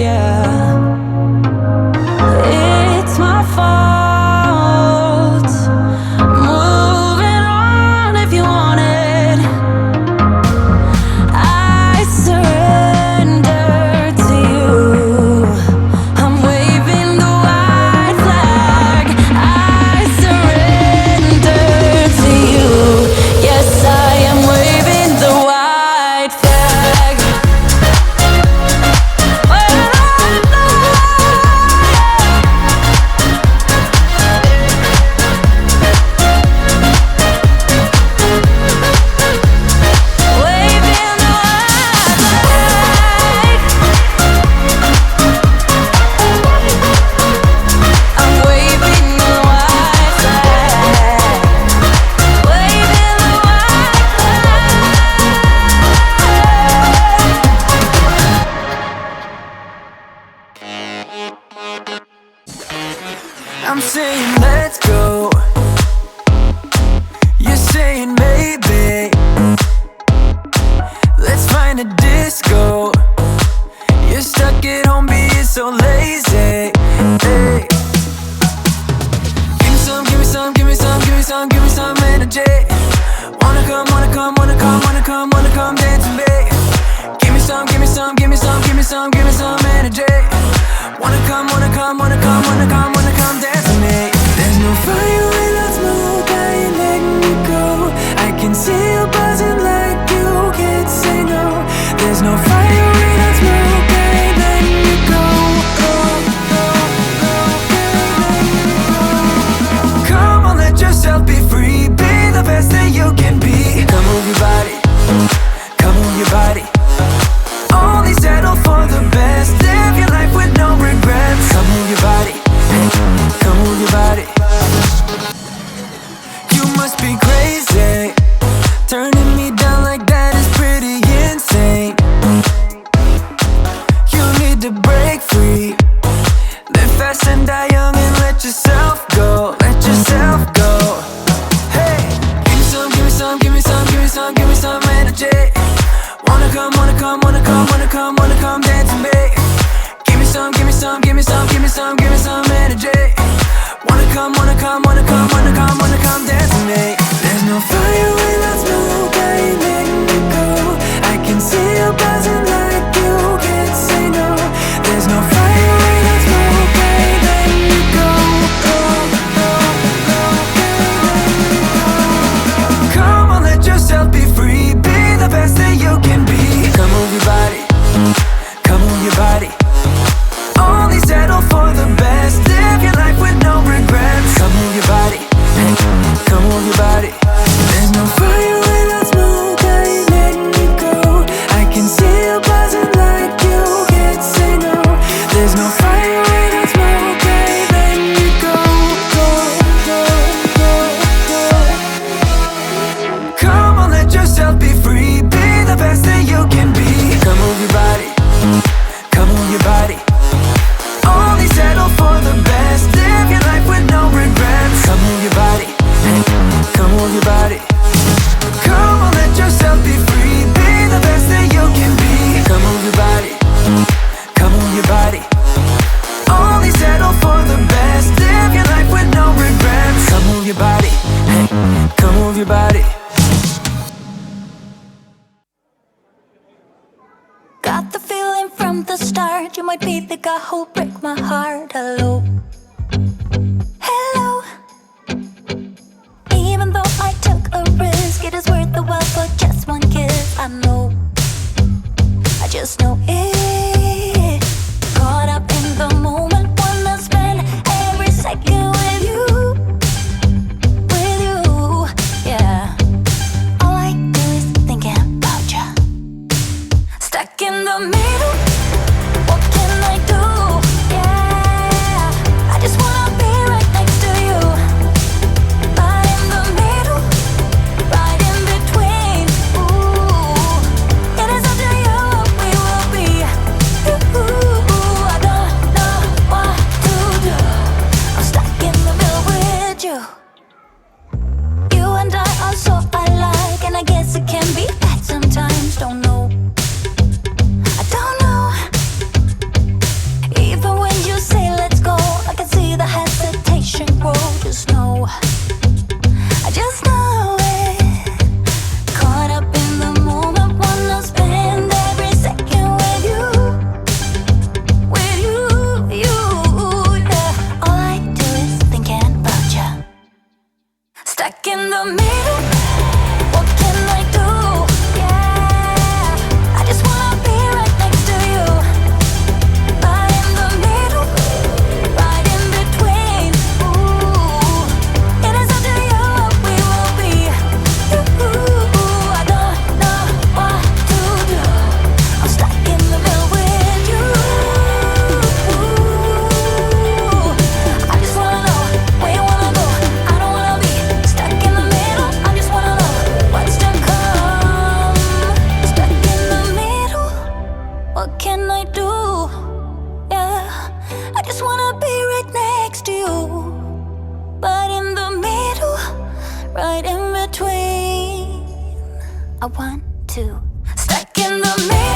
yeah. It's my fault. Moving on if you want it. I surrender to you. I'm waving the white flag. I surrender to you. Yes, I am waving the white flag. I'm saying let's go. You're saying maybe. Let's find a disco. You're stuck at home being so lazy. Hey. Give me some, give me some, give me some, give me some, give me some energy. Wanna come, wanna come, wanna come, wanna come, wanna come dance with me. Give me some, give me some, give me some, give me some, give me some energy. Wanna come, wanna come, wanna come, wanna come, wanna come dance with me. There's no fire without smoke, I ain't letting you go. I can see you buzzing like you can't say no. There's no fire without smoke, I ain't letting you go. Come on, let yourself be free. Be the best that you can be. Come move your body, come move your body. Only settle for the best. Live your life with no regrets. Come move your body, come move your body. You must be crazy. Turning me down like that is pretty insane. You need to break free. Live fast and die young and let yourself go. Let yourself go. Hey, give me some, give me some, give me some, give me some, give me some energy. Wanna come, wanna come, wanna come, wanna come, wanna come dance with me. Give me some, give me some, give me some, give me some, give me some energy. Wanna come, wanna come, wanna come, wanna come, wanna come dance with me. There's no fire without smoke, I ain't letting you go. I can see you buzzing like you can't say no. There's no fire without smoke, I ain't letting you go. Come on, let yourself be free. Be the best that you can be. Come move your body, come move your body. Only settle for the best. Live your life with no regrets. Come move your body, come move your body. There's no fire without smoke, I ain't letting you go. I can see you buzzing like you can't say no. There's no fire without smoke, I ain't letting you go. Go, go, go, go. Come on, let yourself be free. Be the best that you can be. Come move your body, come move your body. Only settle for the best. Live your life with no regrets. Come move your body, come move your body. Come on, let yourself be free. Be the best that you can be. Come move your body, come move your body. Only settle for the best. Live your life with no regrets. Come move your body, come move your body. Got the feeling from the start you might be the guy who'll break my heart. Hello, hello. Even though I took a risk, it is worth the while for just one kiss. I know, I just know it. Caught up in the moment, wanna spend every second with you, yeah. All I do is thinking about you. Stuck in the middle, what can I do? Yeah, I just wanna be right next to you. Right in the middle, right in between. Ooh, it is up to you what we will be. I want to. Stuck in the middle.